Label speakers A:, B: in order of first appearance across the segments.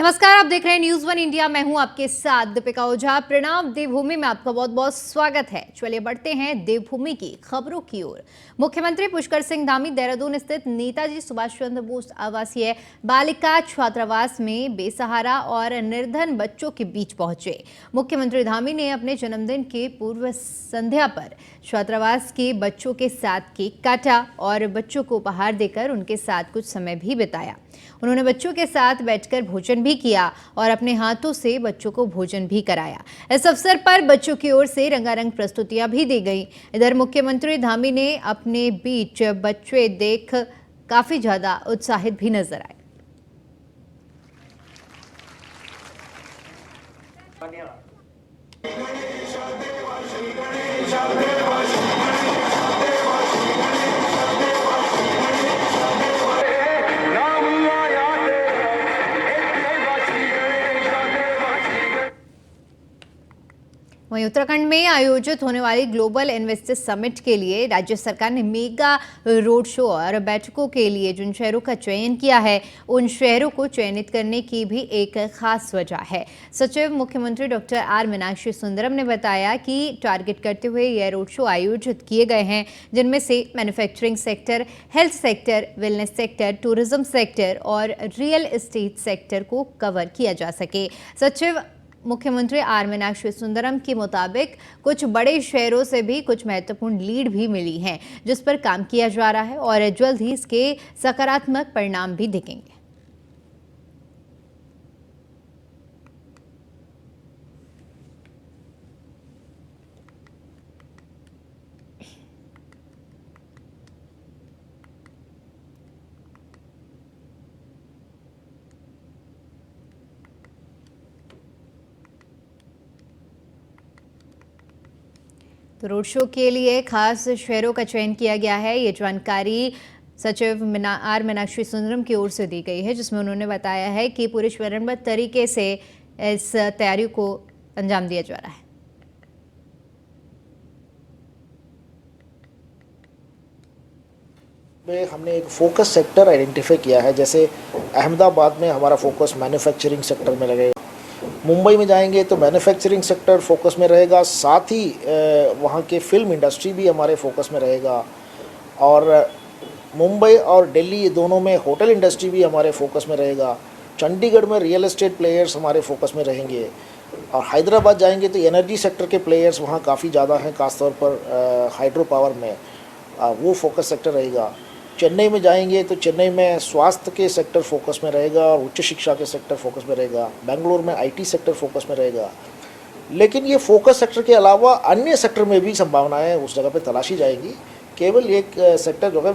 A: नमस्कार, आप देख रहे हैं न्यूज़ वन इंडिया। मैं हूं आपके साथ दीपिका ओझा। प्रणाम। देवभूमि में आपका बहुत बहुत स्वागत है। चलिए बढ़ते हैं देवभूमि की खबरों की ओर। मुख्यमंत्री पुष्कर सिंह धामी देहरादून स्थित नेताजी सुभाष चंद्र बोस आवासीय बालिका छात्रावास में बेसहारा और निर्धन बच्चों के बीच पहुंचे। मुख्यमंत्री धामी ने अपने जन्मदिन के पूर्व संध्या पर छात्रावास के बच्चों के साथ केक काटा और बच्चों को उपहार देकर उनके साथ कुछ समय भी बिताया। उन्होंने बच्चों के साथ बैठकर भोजन भी किया और अपने हाथों से बच्चों को भोजन भी कराया। इस अवसर पर बच्चों की ओर से रंगारंग प्रस्तुतियां भी दी गई। इधर मुख्यमंत्री धामी ने अपने बीच बच्चे देख काफी ज्यादा उत्साहित भी नजर आए। वहीं उत्तराखंड में आयोजित होने वाली ग्लोबल इन्वेस्टर समिट के लिए राज्य सरकार ने मेगा रोड शो और बैठकों के लिए जिन शहरों का चयन किया है, उन शहरों को चयनित करने की भी एक खास वजह है। सचिव मुख्यमंत्री डॉक्टर आर मीनाक्षी सुंदरम ने बताया कि टारगेट करते हुए यह रोड शो आयोजित किए गए हैं, जिनमें से manufacturing sector, health sector, wellness sector, tourism sector और रियल एस्टेट सेक्टर को कवर किया जा सके। सचिव मुख्यमंत्री आर मीनाक्षी सुंदरम के मुताबिक कुछ बड़े शहरों से भी कुछ महत्वपूर्ण लीड भी मिली हैं, जिस पर काम किया जा रहा है और जल्द ही इसके सकारात्मक परिणाम भी दिखेंगे। तो रोड शो के लिए खास शहरों का चयन किया गया है। ये जानकारी सचिव आर मीनाक्षी सुंदरम की ओर से दी गई है, जिसमें उन्होंने बताया है कि पूरे चरणबद्ध तरीके से इस तैयारी को अंजाम दिया जा रहा है।
B: में हमने एक फोकस सेक्टर आइडेंटिफाई किया है। जैसे अहमदाबाद में हमारा फोकस मैन्युफैक्चरिंग सेक्टर में लगेगा, मुंबई में जाएंगे तो मैन्युफैक्चरिंग सेक्टर फोकस में रहेगा, साथ ही वहाँ के फिल्म इंडस्ट्री भी हमारे फोकस में रहेगा, और मुंबई और दिल्ली ये दोनों में होटल इंडस्ट्री भी हमारे फोकस में रहेगा। चंडीगढ़ में रियल एस्टेट प्लेयर्स हमारे फोकस में रहेंगे, और हैदराबाद जाएंगे तो एनर्जी सेक्टर के प्लेयर्स वहाँ काफ़ी ज़्यादा हैं, खासतौर पर हाइड्रो पावर में वो फोकस सेक्टर रहेगा। चेन्नई में जाएंगे तो चेन्नई में स्वास्थ्य के सेक्टर फोकस में रहेगा और उच्च शिक्षा के सेक्टर फोकस में रहेगा। बेंगलुरु में आईटी सेक्टर फोकस में रहेगा। लेकिन ये फोकस सेक्टर के अलावा अन्य सेक्टर में भी संभावनाएं उस जगह पे तलाशी जाएगी। केवल एक सेक्टर जो है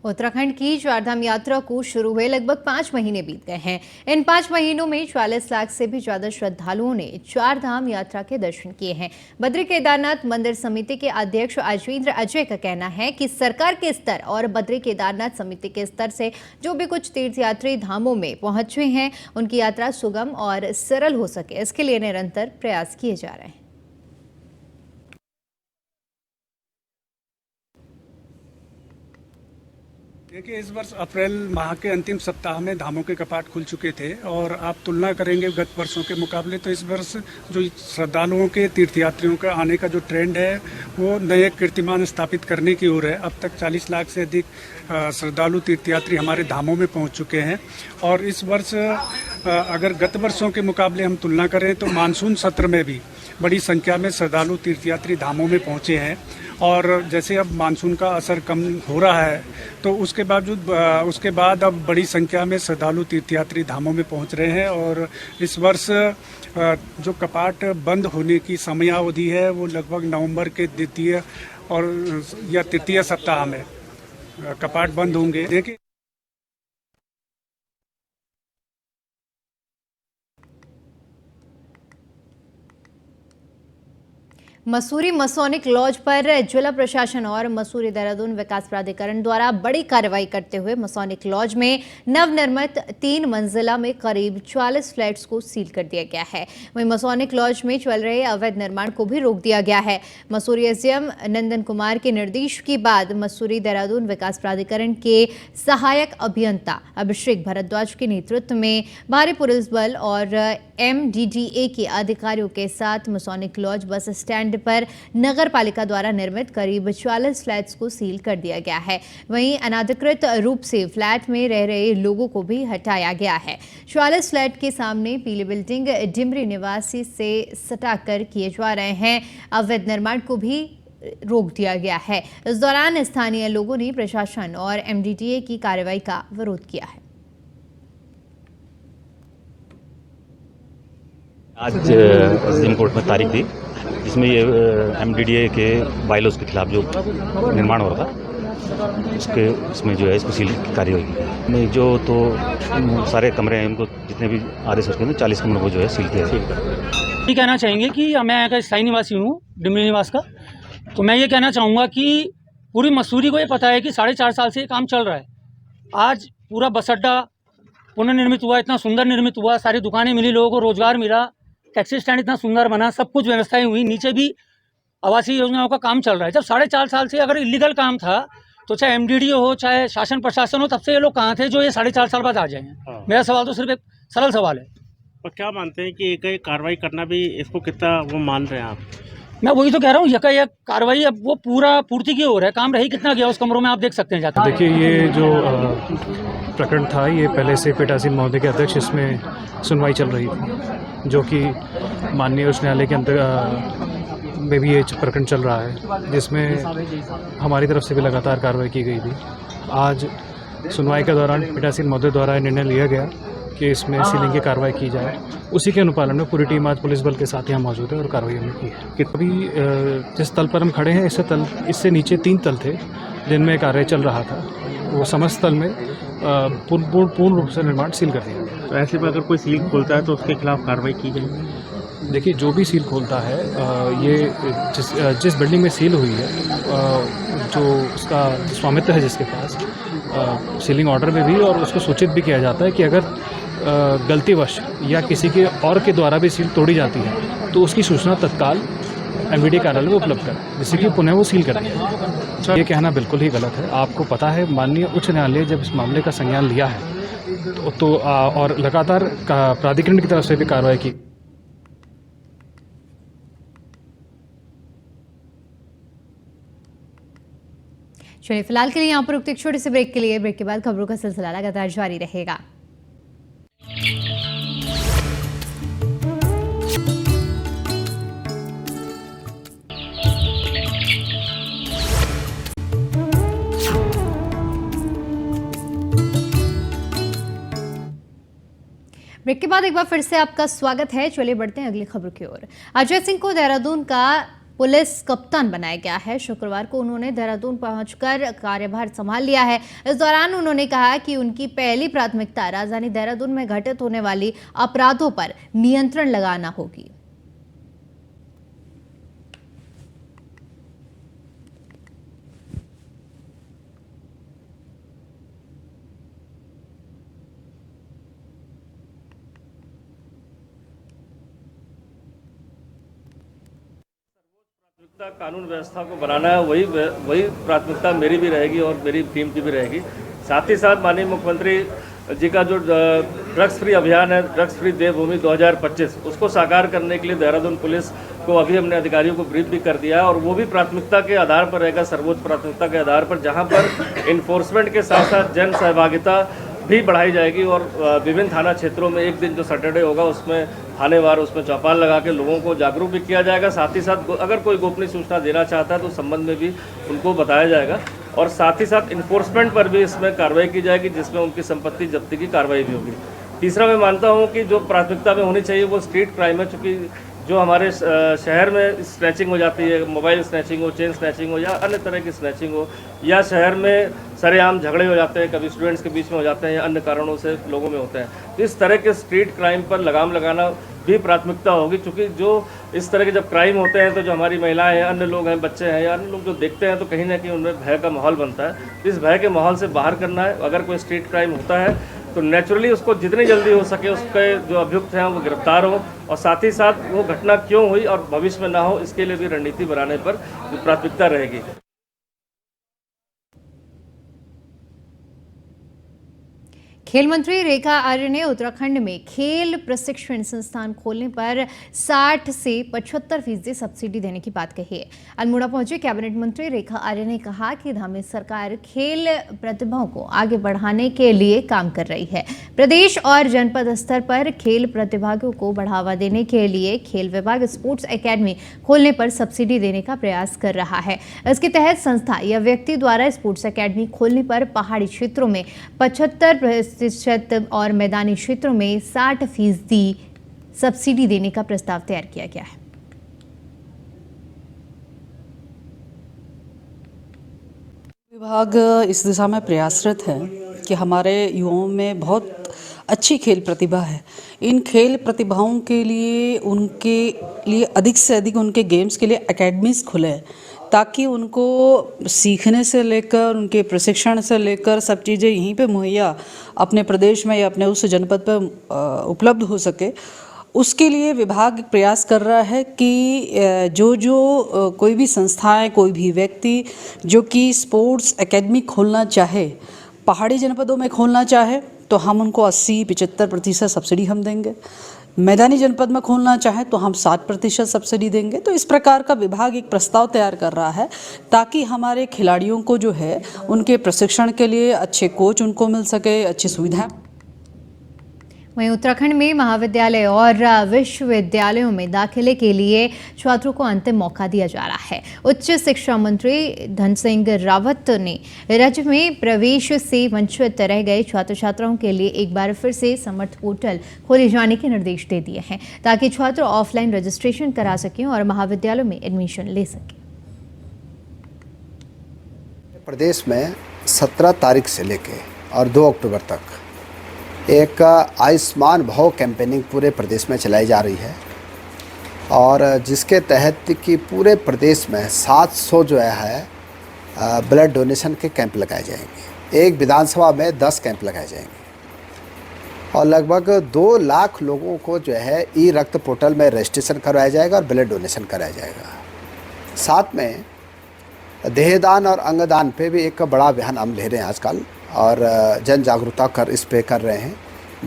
A: उत्तराखंड की चारधाम यात्रा को शुरू हुए लगभग 5 महीने बीत गए हैं। इन 5 महीनों में 40 लाख से भी ज्यादा श्रद्धालुओं ने चारधाम यात्रा के दर्शन किए हैं। बद्री केदारनाथ मंदिर समिति के अध्यक्ष अजवेंद्र अजय का कहना है कि सरकार के स्तर और बद्री केदारनाथ समिति के स्तर से जो भी कुछ तीर्थयात्री धामों में पहुंचे हैं, उनकी यात्रा सुगम और सरल हो सके, इसके लिए निरंतर प्रयास किए जा रहे हैं।
C: देखिए, इस वर्ष अप्रैल माह के अंतिम सप्ताह में धामों के कपाट खुल चुके थे, और आप तुलना करेंगे गत वर्षों के मुकाबले तो इस वर्ष जो श्रद्धालुओं के तीर्थयात्रियों का आने का जो ट्रेंड है वो नए कीर्तिमान स्थापित करने की ओर है। अब तक 40 लाख से अधिक श्रद्धालु तीर्थयात्री हमारे धामों में पहुंच चुके हैं। और इस वर्ष अगर गत वर्षों के मुकाबले हम तुलना करें तो मानसून सत्र में भी बड़ी संख्या में श्रद्धालु तीर्थयात्री धामों में पहुंचे हैं। और जैसे अब मानसून का असर कम हो रहा है तो उसके बाद अब बड़ी संख्या में श्रद्धालु तीर्थयात्री धामों में पहुंच रहे हैं। और इस वर्ष जो कपाट बंद होने की समयावधि है वो लगभग नवंबर के द्वितीय या तृतीय सप्ताह में कपाट बंद होंगे। देखिए,
A: मसूरी मसोनिक लॉज पर जिला प्रशासन और मसूरी देहरादून विकास प्राधिकरण द्वारा बड़ी कार्रवाई करते हुए मसोनिक लॉज में नवनिर्मित 3 मंजिला में करीब 44 फ्लैट्स को सील कर दिया गया है। वहीं मसोनिक लॉज में चल रहे अवैध निर्माण को भी रोक दिया गया है। मसूरी एसडीएम नंदन कुमार के निर्देश के बाद मसूरी देहरादून विकास प्राधिकरण के सहायक अभियंता अभिषेक भारद्वाज के नेतृत्व में भारी पुलिस बल और MDDA के अधिकारियों के साथ मसोनिक लॉज बस स्टैंड पर नगर पालिका द्वारा निर्मित करीब 44 फ्लैट्स को सील कर दिया गया है। वहीं अनाधिकृत रूप से फ्लैट में रह रहे लोगों को भी हटाया गया है। 44 फ्लैट के सामने पीली बिल्डिंग डिमरी निवासी से सटाकर किए जा रहे हैं अवैध निर्माण को भी रोक दिया गया है। इस दौरान स्थानीय लोगों ने प्रशासन और MDDA की कार्रवाई का विरोध किया है।
D: आज सुप्रीम कोर्ट में तारीख थी जिसमें ये MDDA के बायलॉज के खिलाफ जो निर्माण हो रहा था इसमें जो है इसको सील की कार्रवाई की में जो तो सारे कमरे हैं उनको जितने भी आदेश रखे हैं 40 कमरों को जो है सील किया
E: ये कहना चाहेंगे कि मैं यहाँ का स्थायी निवासी हूँ डिमरी निवास का। तो मैं ये कहना चाहूँगा कि पूरी मसूरी को ये पता है कि 4.5 साल से ये काम चल रहा है। आज पूरा बस अड्डा पुनर्निर्मित हुआ, इतना सुंदर निर्मित हुआ, सारी दुकानें मिली, लोगों को रोजगार मिला, टैक्सी स्टैंड इतना सुंदर बना, सब कुछ व्यवस्थाएं हुई, नीचे भी आवासीय योजनाओं का काम चल रहा है। जब 4.5 साल से अगर इलीगल काम था तो चाहे MDDA हो चाहे शासन प्रशासन हो, तब से ये लोग कहाँ थे जो ये 4.5 साल बाद आ जाएंगे। मेरा सवाल तो सिर्फ एक सरल सवाल है।
F: और क्या मानते हैं कि एक कार्रवाई करना भी इसको कितना वो मान रहे हैं आप?
E: मैं वही तो कह रहा हूँ, यह कार्रवाई अब वो पूर्ति की ओर है। काम रही कितना गया उस कमरों में आप देख सकते हैं जाकर।
G: देखिए, ये जो प्रकरण था ये पहले से पीठासीन महोदय के अध्यक्ष इसमें सुनवाई चल रही थी, जो कि माननीय उच्च न्यायालय के अंदर में भी ये प्रकरण चल रहा है, जिसमें हमारी तरफ से भी लगातार कार्रवाई की गई थी। आज सुनवाई के दौरान पीठासीन महोदय द्वारा निर्णय लिया गया कि इसमें सीलिंग की कार्रवाई की जाए। उसी के अनुपालन में पूरी टीम आज पुलिस बल के साथ यहाँ मौजूद है और कार्रवाई हमने की है। कि अभी जिस तल पर हम खड़े हैं इससे नीचे 3 तल थे जिनमें कार्य चल रहा था। वो समस्त तल में पूर्ण रूप से निर्माण सील कर दिया गया।
F: तो ऐसे में अगर कोई सील खोलता है तो उसके खिलाफ कार्रवाई की जाएगी?
G: देखिए, जो भी सील खोलता है ये जिस बिल्डिंग में सील हुई है जो उसका स्वामित्व है जिसके पास सीलिंग ऑर्डर में भी और उसको सूचित भी किया जाता है कि अगर गलतीवश या किसी के और के द्वारा भी सील तोड़ी जाती है तो उसकी सूचना तत्काल MDDA कार्यालय में उपलब्ध करें, जिससे कि पुनः वो सील कर दिया। ये कहना बिल्कुल ही गलत है। आपको पता है माननीय उच्च न्यायालय जब इस मामले का संज्ञान लिया है तो और लगातार प्राधिकरण की तरफ से भी कार्रवाई की।
A: चलिए फिलहाल के लिए यहाँ पर रुकते एक छोटे से ब्रेक के लिए। ब्रेक के बाद खबरों का सिलसिला लगातार जारी रहेगा। ब्रेक के बाद एक बार फिर से आपका स्वागत है। चलिए बढ़ते हैं अगली खबर की ओर। अजय सिंह को देहरादून का पुलिस कप्तान बनाया गया है। शुक्रवार को उन्होंने देहरादून पहुंचकर कार्यभार संभाल लिया है। इस दौरान उन्होंने कहा कि उनकी पहली प्राथमिकता राजधानी देहरादून में घटित होने वाली अपराधों पर नियंत्रण लगाना होगी।
H: कानून व्यवस्था को बनाना है, वही प्राथमिकता मेरी भी रहेगी और मेरी टीम की भी रहेगी। साथ ही साथ माननीय मुख्यमंत्री जी का जो ड्रग्स फ्री अभियान है, ड्रग्स फ्री देवभूमि 2025, उसको साकार करने के लिए देहरादून पुलिस को अभी हमने अधिकारियों को ब्रीफ भी कर दिया है और वो भी प्राथमिकता के आधार पर रहेगा, सर्वोच्च प्राथमिकता के आधार पर, जहाँ पर इन्फोर्समेंट के साथ साथ जन सहभागिता भी बढ़ाई जाएगी और विभिन्न थाना क्षेत्रों में एक दिन जो सैटरडे होगा उसमें थानेवार उसमें चौपाल लगा के लोगों को जागरूक भी किया जाएगा। साथ ही साथ अगर कोई गोपनीय सूचना देना चाहता है तो उस संबंध में भी उनको बताया जाएगा और साथ ही साथ इन्फोर्समेंट पर भी इसमें कार्रवाई की जाएगी, जिसमें उनकी संपत्ति जब्ती की कार्रवाई भी होगी। तीसरा, मैं मानता हूँ कि जो प्राथमिकता में होनी चाहिए वो स्ट्रीट क्राइम है, चूँकि जो हमारे शहर में स्नैचिंग हो जाती है, मोबाइल स्नैचिंग हो, चेन स्नैचिंग हो या अन्य तरह की स्नैचिंग हो, या शहर में सरेआम झगड़े हो जाते हैं, कभी स्टूडेंट्स के बीच में हो जाते हैं या अन्य कारणों से लोगों में होते हैं। तो इस तरह के स्ट्रीट क्राइम पर लगाम लगाना भी प्राथमिकता होगी, क्योंकि जो इस तरह के जब क्राइम होते हैं तो जो हमारी महिलाएं हैं, अन्य लोग हैं, बच्चे हैं या अन्य लोग जो देखते हैं तो कहीं ना कहीं उनमें भय का माहौल बनता है। इस भय के माहौल से बाहर करना है। अगर कोई स्ट्रीट क्राइम होता है तो नेचुरली उसको जितनी जल्दी हो सके उसके जो अभियुक्त हैं वो गिरफ्तार हो, और साथ ही साथ वो घटना क्यों हुई और भविष्य में ना हो, इसके लिए भी रणनीति बनाने पर प्राथमिकता रहेगी।
A: खेल मंत्री रेखा आर्य ने उत्तराखंड में खेल प्रशिक्षण संस्थान खोलने पर 60 से 75% सब्सिडी देने की बात कही है। अल्मोड़ा पहुंचे कैबिनेट मंत्री रेखा आर्य ने कहा कि धामी सरकार खेल प्रतिभाओं को आगे बढ़ाने के लिए काम कर रही है। प्रदेश और जनपद स्तर पर खेल प्रतिभागियों को बढ़ावा देने के लिए खेल विभाग स्पोर्ट्स एकेडमी खोलने पर सब्सिडी देने का प्रयास कर रहा है। इसके तहत संस्था या व्यक्ति द्वारा स्पोर्ट्स एकेडमी खोलने पर पहाड़ी क्षेत्रों में 75% और मैदानी क्षेत्रों में 60% सब्सिडी देने का प्रस्ताव तैयार किया गया है।
I: विभाग इस दिशा में प्रयासरत है कि हमारे युवाओं में बहुत अच्छी खेल प्रतिभा है। इन खेल प्रतिभाओं के लिए उनके लिए अधिक से अधिक उनके गेम्स के लिए एकेडमीज खुले, ताकि उनको सीखने से लेकर उनके प्रशिक्षण से लेकर सब चीज़ें यहीं पे मुहैया अपने प्रदेश में या अपने उस जनपद पर उपलब्ध हो सके। उसके लिए विभाग प्रयास कर रहा है कि जो कोई भी संस्थाएं, कोई भी व्यक्ति जो कि स्पोर्ट्स एकेडमी खोलना चाहे, पहाड़ी जनपदों में खोलना चाहे, तो हम उनको 80-75% सब्सिडी हम देंगे। मैदानी जनपद में खोलना चाहे तो हम 60% सब्सिडी देंगे। तो इस प्रकार का विभाग एक प्रस्ताव तैयार कर रहा है, ताकि हमारे खिलाड़ियों को जो है उनके प्रशिक्षण के लिए अच्छे कोच उनको मिल सके, अच्छी सुविधाएं।
A: वहीं उत्तराखंड में महाविद्यालय और विश्वविद्यालयों में दाखिले के लिए छात्रों को अंतिम मौका दिया जा रहा है। उच्च शिक्षा मंत्री धन सिंह रावत ने राज्य में प्रवेश से वंचित रह गए छात्र छात्राओं के लिए एक बार फिर से समर्थ पोर्टल खोले जाने के निर्देश दे दिए हैं, ताकि छात्र ऑफलाइन रजिस्ट्रेशन करा सकें और महाविद्यालयों में एडमिशन ले सकें।
J: प्रदेश में 17 तारीख से लेके और 2 अक्टूबर तक एक आयुष्मान भव कैंपेनिंग पूरे प्रदेश में चलाई जा रही है, और जिसके तहत कि पूरे प्रदेश में 700 जो है ब्लड डोनेशन के कैंप लगाए जाएंगे। एक विधानसभा में 10 कैंप लगाए जाएंगे और लगभग 2 लाख लोगों को जो है ई रक्त पोर्टल में रजिस्ट्रेशन करवाया जाएगा और ब्लड डोनेशन कराया जाएगा। साथ में देहदान और अंगदान पे भी एक बड़ा अभियान हम ले रहे हैं आजकल, और जन जागरूकता इस पे कर रहे हैं।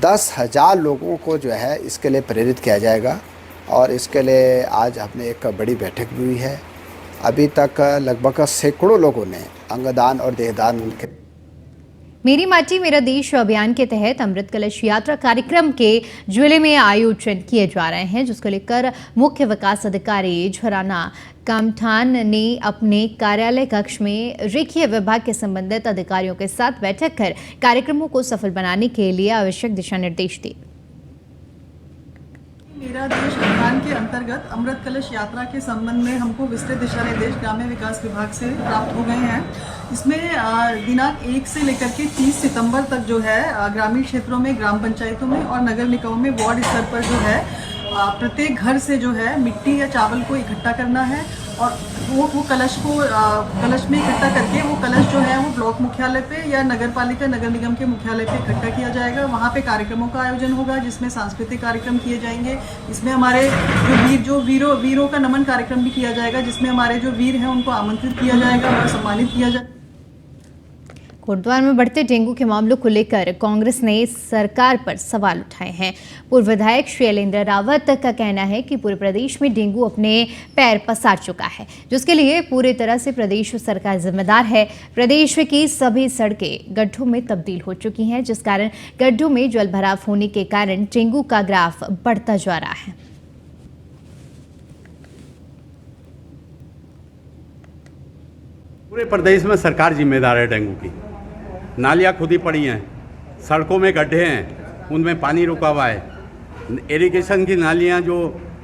J: 10,000 लोगों को जो है इसके लिए प्रेरित किया जाएगा, और इसके लिए आज हमने एक बड़ी बैठक भी हुई है। अभी तक लगभग सैकड़ों लोगों ने अंगदान और देहदान के
A: मेरी माटी मेरा देश अभियान के तहत अमृत कलश यात्रा कार्यक्रम के जिले में आयोजन किए जा रहे हैं, जिसको लेकर मुख्य विकास अधिकारी झराना कामठान ने अपने कार्यालय कक्ष में रेखीय विभाग के संबंधित अधिकारियों के साथ बैठक कर कार्यक्रमों को सफल बनाने के लिए आवश्यक दिशा निर्देश दिए।
K: मेरा देश अभियान के अंतर्गत अमृत कलश यात्रा के संबंध में हमको विस्तृत दिशा निर्देश ग्राम्य विकास विभाग से प्राप्त हो गए हैं। इसमें दिनांक 1 से लेकर के 30 सितंबर तक जो है ग्रामीण क्षेत्रों में, ग्राम पंचायतों में और नगर निकायों में वार्ड स्तर पर जो है प्रत्येक घर से जो है मिट्टी या चावल को इकट्ठा करना है, और वो कलश को कलश में इकट्ठा करके वो कलश जो है वो ब्लॉक मुख्यालय पे या नगर पालिका नगर निगम के मुख्यालय पे इकट्ठा किया जाएगा। वहाँ पे कार्यक्रमों का आयोजन होगा, जिसमें सांस्कृतिक कार्यक्रम किए जाएंगे। इसमें हमारे वीरों का नमन कार्यक्रम भी किया जाएगा, जिसमें हमारे जो वीर हैं उनको आमंत्रित किया जाएगा और सम्मानित किया जाएगा।
A: कोटद्वार में बढ़ते डेंगू के मामलों को लेकर कांग्रेस ने सरकार पर सवाल उठाए हैं। पूर्व विधायक शैलेंद्र रावत का कहना है कि पूरे प्रदेश में डेंगू अपने पैर पसार चुका है, जिसके लिए पूरी तरह से प्रदेश सरकार जिम्मेदार है। प्रदेश की सभी सड़कें गड्ढों में तब्दील हो चुकी हैं, जिस कारण गड्ढों में जल भराव होने के कारण डेंगू का ग्राफ बढ़ता जा रहा है।
L: पूरे प्रदेश में सरकार जिम्मेदार है डेंगू की। नालियाँ खुदी पड़ी हैं, सड़कों में गड्ढे हैं, उनमें पानी रुका हुआ है। इरिगेशन की नालियाँ जो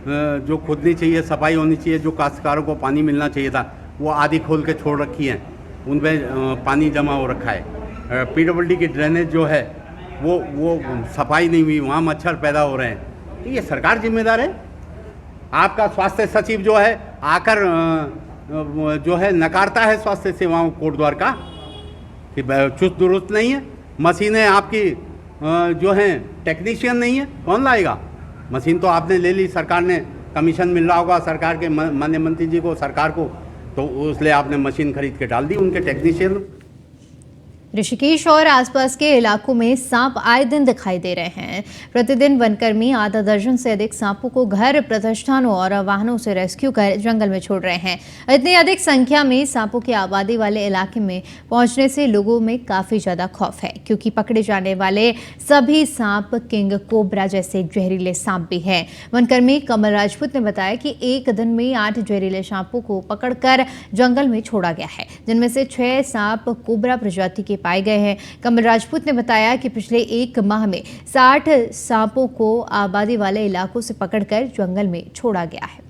L: जो खुदनी चाहिए, सफाई होनी चाहिए, जो काश्तकारों को पानी मिलना चाहिए था, वो आधी खोल के छोड़ रखी हैं, उनमें पानी जमा हो रखा है। पीडब्ल्यूडी की ड्रेनेज जो है वो सफाई नहीं हुई, वहाँ मच्छर पैदा हो रहे हैं। तो ये सरकार जिम्मेदार है। आपका स्वास्थ्य सचिव जो है आकर जो है नकारता है स्वास्थ्य सेवाओं कोटद्वार का कि चुस्त दुरुस्त नहीं है, मशीनें आपकी जो हैं टेक्नीशियन नहीं है, कौन लाएगा? मशीन तो आपने ले ली, सरकार ने कमीशन मिल रहा होगा सरकार के माननीय मंत्री जी को, सरकार को, तो इसलिए आपने मशीन खरीद के डाल दी उनके टेक्नीशियन।
A: ऋषिकेश और आसपास के इलाकों में सांप आए दिन दिखाई दे रहे हैं। प्रतिदिन वनकर्मी आधा दर्जन से अधिक सांपों को घर, प्रतिष्ठानों और वाहनों से रेस्क्यू कर जंगल में छोड़ रहे हैं। इतनी अधिक संख्या में सांपों की आबादी वाले इलाके में पहुंचने से लोगों में काफी ज्यादा खौफ है, क्योंकि पकड़े जाने वाले सभी सांप किंग कोबरा जैसे जहरीले सांप भी हैं। वनकर्मी कमल राजपूत ने बताया कि एक दिन में 8 जहरीले सांपों को पकड़कर जंगल में छोड़ा गया है, जिनमें से 6 सांप कोबरा प्रजाति के पाए गए हैं। कमल राजपूत ने बताया कि पिछले 1 माह में 60 सांपों को आबादी वाले इलाकों से पकड़कर जंगल में छोड़ा गया है।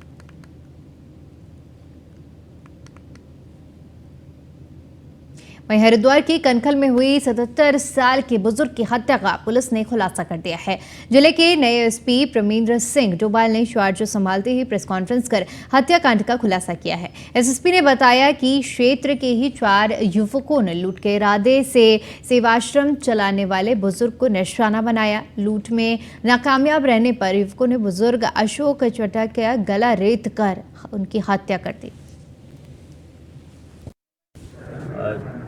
A: वहीं हरिद्वार के कनखल में हुई 77 साल के बुजुर्ग की हत्या का पुलिस ने खुलासा कर दिया है। जिले के नए एसपी प्रमेंद्र सिंह डोभाल ने चार्ज संभालते ही प्रेस कॉन्फ्रेंस कर हत्याकांड का खुलासा किया है। एसएसपी ने बताया कि क्षेत्र के ही 4 युवकों ने लूट के इरादे से सेवाश्रम चलाने वाले बुजुर्ग को निशाना बनाया। लूट में नाकामयाब रहने पर युवकों ने बुजुर्ग अशोक चटक का गला रेत कर उनकी हत्या कर दी।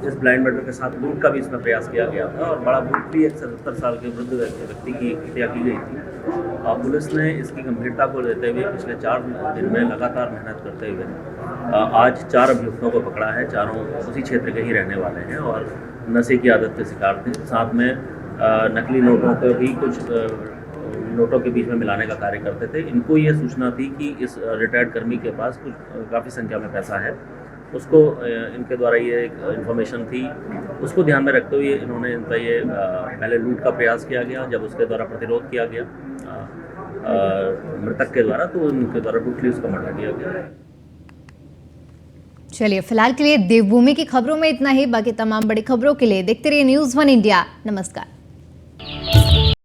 H: इस ब्लाइंड मर्डर के साथ लूट का भी इसमें प्रयास किया गया था और बड़ा लूट भी 77 साल के वृद्ध व्यक्ति की हत्या की गई थी। पुलिस ने इसकी गंभीरता को लेते हुए पिछले 4 दिन में लगातार मेहनत करते हुए आज 4 अभियुक्तों को पकड़ा है। चारों उसी क्षेत्र के ही रहने वाले हैं और नशे की आदत के शिकार थे। साथ में नकली नोटों को भी कुछ नोटों के बीच में मिलाने का कार्य करते थे। इनको ये सूचना थी कि इस रिटायर्ड कर्मी के पास कुछ काफ़ी संख्या में पैसा है, उसको इनके द्वारा ये एक इन्फॉर्मेशन थी, उसको ध्यान में रखते हुए इन्होंने इनका ये पहले लूट का प्रयास किया गया। जब उसके द्वारा प्रतिरोध किया गया मृतक के द्वारा, तो उनके द्वारा ब्रूटली उसका मर्डर किया गया।
A: चलिए, फिलहाल के लिए देवभूमि की खबरों में इतना ही। बाकी तमाम बड़ी खबरों के लिए देखते रहिए न्यूज़ 1 इंडिया। नमस्कार।